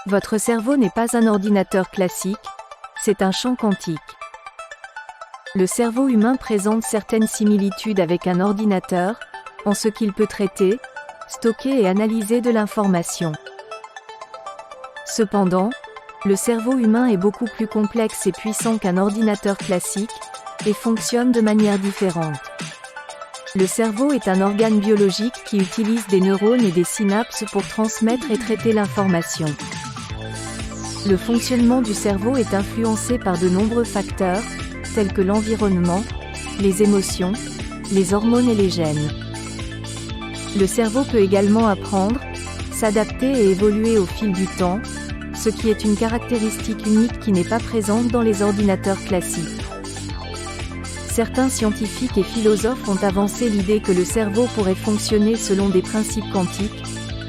Votre cerveau n'est pas un ordinateur classique, c'est un champ quantique. Le cerveau humain présente certaines similitudes avec un ordinateur, en ce qu'il peut traiter, stocker et analyser de l'information. Cependant, le cerveau humain est beaucoup plus complexe et puissant qu'un ordinateur classique, et fonctionne de manière différente. Le cerveau est un organe biologique qui utilise des neurones et des synapses pour transmettre et traiter l'information. Le fonctionnement du cerveau est influencé par de nombreux facteurs, tels que l'environnement, les émotions, les hormones et les gènes. Le cerveau peut également apprendre, s'adapter et évoluer au fil du temps, ce qui est une caractéristique unique qui n'est pas présente dans les ordinateurs classiques. Certains scientifiques et philosophes ont avancé l'idée que le cerveau pourrait fonctionner selon des principes quantiques,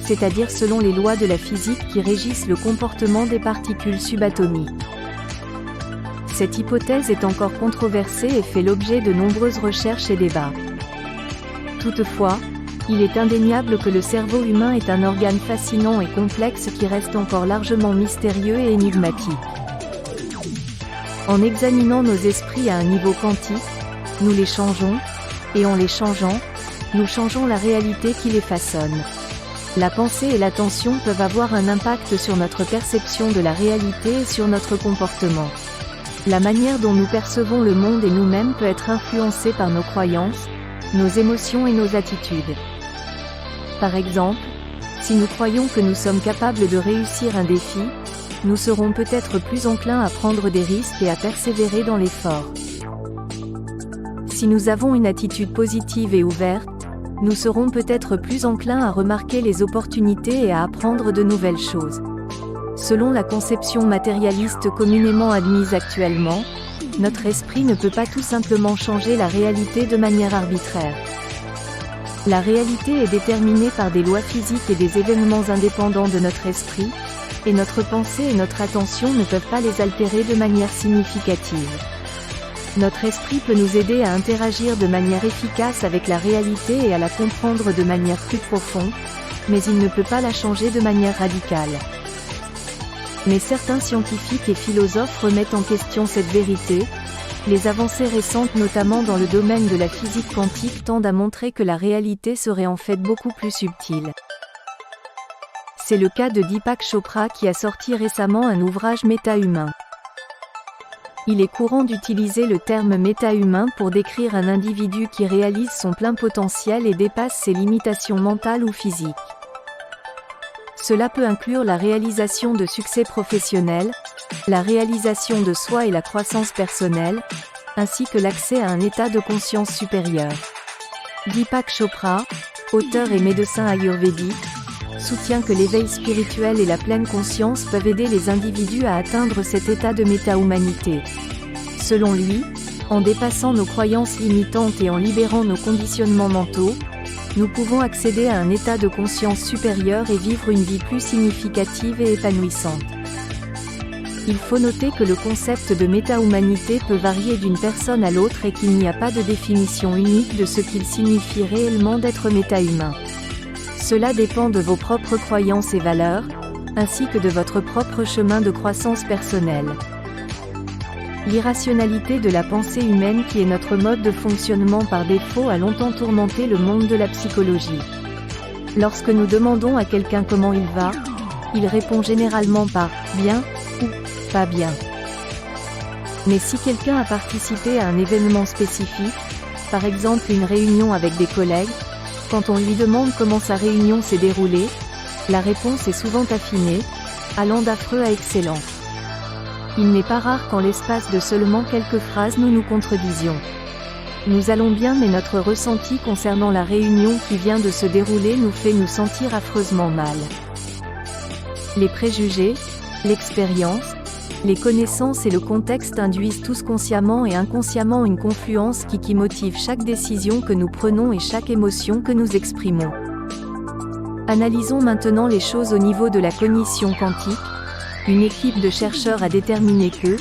c'est-à-dire selon les lois de la physique qui régissent le comportement des particules subatomiques. Cette hypothèse est encore controversée et fait l'objet de nombreuses recherches et débats. Toutefois, il est indéniable que le cerveau humain est un organe fascinant et complexe qui reste encore largement mystérieux et énigmatique. En examinant nos esprits à un niveau quantique, nous les changeons, et en les changeant, nous changeons la réalité qui les façonne. La pensée et l'attention peuvent avoir un impact sur notre perception de la réalité et sur notre comportement. La manière dont nous percevons le monde et nous-mêmes peut être influencée par nos croyances, nos émotions et nos attitudes. Par exemple, si nous croyons que nous sommes capables de réussir un défi, nous serons peut-être plus enclins à prendre des risques et à persévérer dans l'effort. Si nous avons une attitude positive et ouverte, nous serons peut-être plus enclins à remarquer les opportunités et à apprendre de nouvelles choses. Selon la conception matérialiste communément admise actuellement, notre esprit ne peut pas tout simplement changer la réalité de manière arbitraire. La réalité est déterminée par des lois physiques et des événements indépendants de notre esprit, et notre pensée et notre attention ne peuvent pas les altérer de manière significative. Notre esprit peut nous aider à interagir de manière efficace avec la réalité et à la comprendre de manière plus profonde, mais il ne peut pas la changer de manière radicale. Mais certains scientifiques et philosophes remettent en question cette vérité. Les avancées récentes notamment dans le domaine de la physique quantique tendent à montrer que la réalité serait en fait beaucoup plus subtile. C'est le cas de Deepak Chopra qui a sorti récemment un ouvrage méta-humain. Il est courant d'utiliser le terme méta-humain pour décrire un individu qui réalise son plein potentiel et dépasse ses limitations mentales ou physiques. Cela peut inclure la réalisation de succès professionnels, la réalisation de soi et la croissance personnelle, ainsi que l'accès à un état de conscience supérieur. Deepak Chopra, auteur et médecin ayurvédique, soutient que l'éveil spirituel et la pleine conscience peuvent aider les individus à atteindre cet état de méta-humanité. Selon lui, en dépassant nos croyances limitantes et en libérant nos conditionnements mentaux, nous pouvons accéder à un état de conscience supérieur et vivre une vie plus significative et épanouissante. Il faut noter que le concept de méta-humanité peut varier d'une personne à l'autre et qu'il n'y a pas de définition unique de ce qu'il signifie réellement d'être méta-humain. Cela dépend de vos propres croyances et valeurs, ainsi que de votre propre chemin de croissance personnelle. L'irrationalité de la pensée humaine qui est notre mode de fonctionnement par défaut a longtemps tourmenté le monde de la psychologie. Lorsque nous demandons à quelqu'un comment il va, il répond généralement par « bien » ou « pas bien ». Mais si quelqu'un a participé à un événement spécifique, par exemple une réunion avec des collègues, quand on lui demande comment sa réunion s'est déroulée, la réponse est souvent affinée, allant d'affreux à excellent. Il n'est pas rare qu'en l'espace de seulement quelques phrases nous nous contredisions. Nous allons bien mais notre ressenti concernant la réunion qui vient de se dérouler nous fait nous sentir affreusement mal. Les préjugés, l'expérience, les connaissances et le contexte induisent tous consciemment et inconsciemment une confluence qui motive chaque décision que nous prenons et chaque émotion que nous exprimons. Analysons maintenant les choses au niveau de la cognition quantique. Une équipe de chercheurs a déterminé que,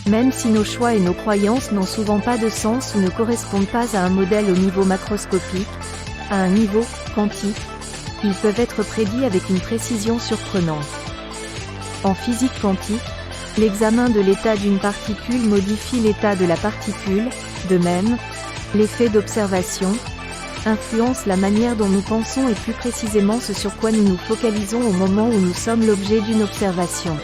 même si nos choix et nos croyances n'ont souvent pas de sens ou ne correspondent pas à un modèle au niveau macroscopique, à un niveau quantique, ils peuvent être prédits avec une précision surprenante. En physique quantique, l'examen de l'état d'une particule modifie l'état de la particule, de même, l'effet d'observation influence la manière dont nous pensons et plus précisément ce sur quoi nous nous focalisons au moment où nous sommes l'objet d'une observation.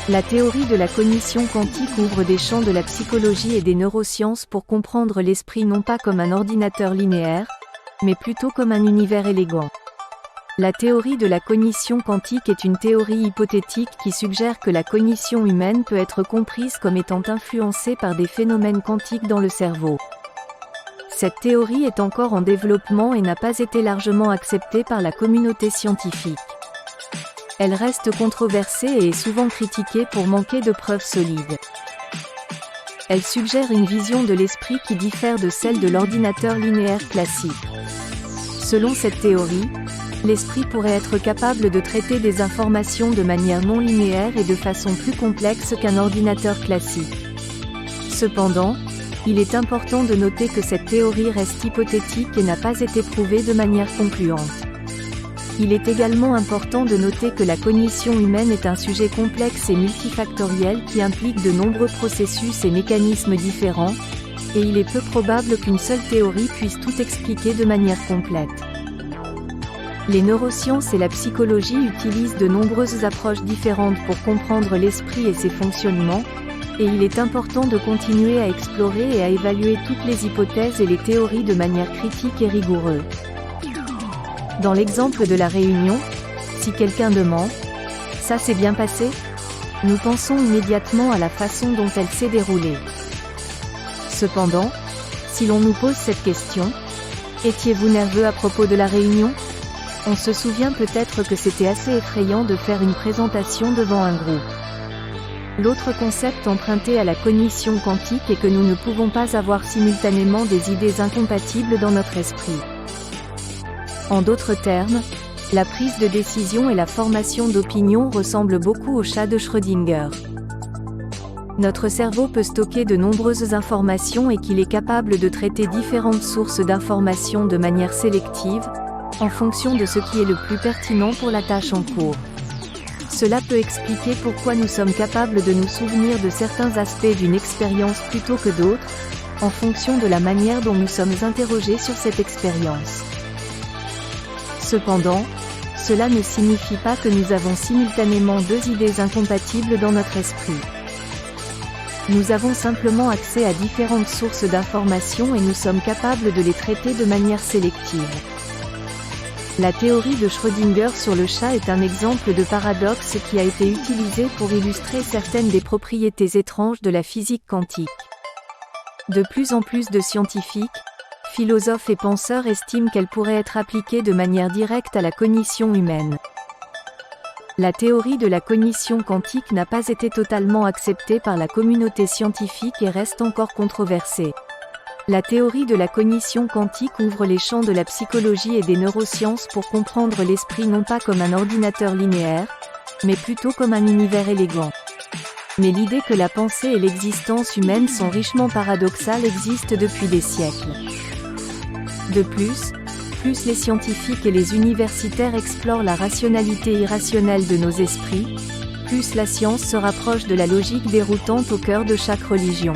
La théorie de la cognition quantique ouvre des champs de la psychologie et des neurosciences pour comprendre l'esprit non pas comme un ordinateur linéaire, mais plutôt comme un univers élégant. La théorie de la cognition quantique est une théorie hypothétique qui suggère que la cognition humaine peut être comprise comme étant influencée par des phénomènes quantiques dans le cerveau. Cette théorie est encore en développement et n'a pas été largement acceptée par la communauté scientifique. Elle reste controversée et est souvent critiquée pour manquer de preuves solides. Elle suggère une vision de l'esprit qui diffère de celle de l'ordinateur linéaire classique. Selon cette théorie, l'esprit pourrait être capable de traiter des informations de manière non linéaire et de façon plus complexe qu'un ordinateur classique. Cependant, il est important de noter que cette théorie reste hypothétique et n'a pas été prouvée de manière concluante. Il est également important de noter que la cognition humaine est un sujet complexe et multifactoriel qui implique de nombreux processus et mécanismes différents, et il est peu probable qu'une seule théorie puisse tout expliquer de manière complète. Les neurosciences et la psychologie utilisent de nombreuses approches différentes pour comprendre l'esprit et ses fonctionnements, et il est important de continuer à explorer et à évaluer toutes les hypothèses et les théories de manière critique et rigoureuse. Dans l'exemple de la réunion, si quelqu'un demande « Ça s'est bien passé ?», nous pensons immédiatement à la façon dont elle s'est déroulée. Cependant, si l'on nous pose cette question « Étiez-vous nerveux à propos de la réunion ?», on se souvient peut-être que c'était assez effrayant de faire une présentation devant un groupe. L'autre concept emprunté à la cognition quantique est que nous ne pouvons pas avoir simultanément des idées incompatibles dans notre esprit. En d'autres termes, la prise de décision et la formation d'opinion ressemblent beaucoup au chat de Schrödinger. Notre cerveau peut stocker de nombreuses informations et qu'il est capable de traiter différentes sources d'informations de manière sélective, en fonction de ce qui est le plus pertinent pour la tâche en cours. Cela peut expliquer pourquoi nous sommes capables de nous souvenir de certains aspects d'une expérience plutôt que d'autres, en fonction de la manière dont nous sommes interrogés sur cette expérience. Cependant, cela ne signifie pas que nous avons simultanément deux idées incompatibles dans notre esprit. Nous avons simplement accès à différentes sources d'informations et nous sommes capables de les traiter de manière sélective. La théorie de Schrödinger sur le chat est un exemple de paradoxe qui a été utilisé pour illustrer certaines des propriétés étranges de la physique quantique. De plus en plus de scientifiques, philosophes et penseurs estiment qu'elle pourrait être appliquée de manière directe à la cognition humaine. La théorie de la cognition quantique n'a pas été totalement acceptée par la communauté scientifique et reste encore controversée. La théorie de la cognition quantique ouvre les champs de la psychologie et des neurosciences pour comprendre l'esprit non pas comme un ordinateur linéaire, mais plutôt comme un univers élégant. Mais l'idée que la pensée et l'existence humaine sont richement paradoxales existe depuis des siècles. De plus les scientifiques et les universitaires explorent la rationalité irrationnelle de nos esprits, plus la science se rapproche de la logique déroutante au cœur de chaque religion.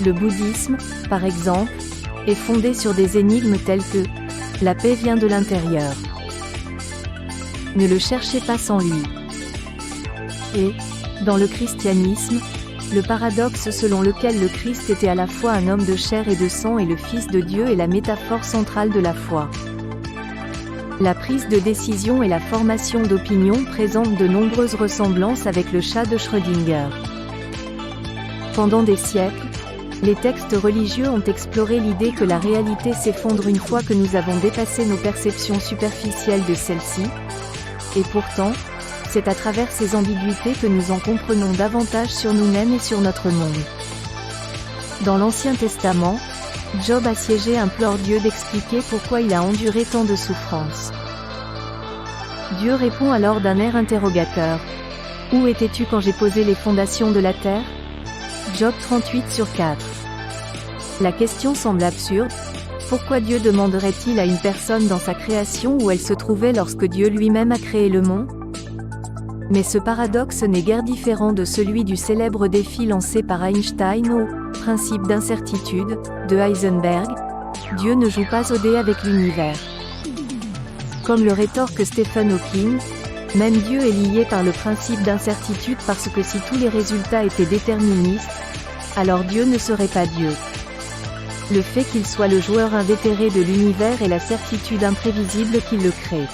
Le bouddhisme, par exemple, est fondé sur des énigmes telles que « La paix vient de l'intérieur ». Ne le cherchez pas sans lui. Et, dans le christianisme, le paradoxe selon lequel le Christ était à la fois un homme de chair et de sang et le Fils de Dieu est la métaphore centrale de la foi. La prise de décision et la formation d'opinion présentent de nombreuses ressemblances avec le chat de Schrödinger. Pendant des siècles, les textes religieux ont exploré l'idée que la réalité s'effondre une fois que nous avons dépassé nos perceptions superficielles de celle-ci, et pourtant, c'est à travers ces ambiguïtés que nous en comprenons davantage sur nous-mêmes et sur notre monde. Dans l'Ancien Testament, Job assiégé implore Dieu d'expliquer pourquoi il a enduré tant de souffrances. Dieu répond alors d'un air interrogateur. « Où étais-tu quand j'ai posé les fondations de la terre ?» Job 38/4. La question semble absurde. Pourquoi Dieu demanderait-il à une personne dans sa création où elle se trouvait lorsque Dieu lui-même a créé le monde ? Mais ce paradoxe n'est guère différent de celui du célèbre défi lancé par Einstein au « principe d'incertitude » de Heisenberg. Dieu ne joue pas au dé avec l'univers. Comme le rétorque Stephen Hawking, même Dieu est lié par le principe d'incertitude parce que si tous les résultats étaient déterministes, alors Dieu ne serait pas Dieu. Le fait qu'il soit le joueur invétéré de l'univers est la certitude imprévisible qui le crée.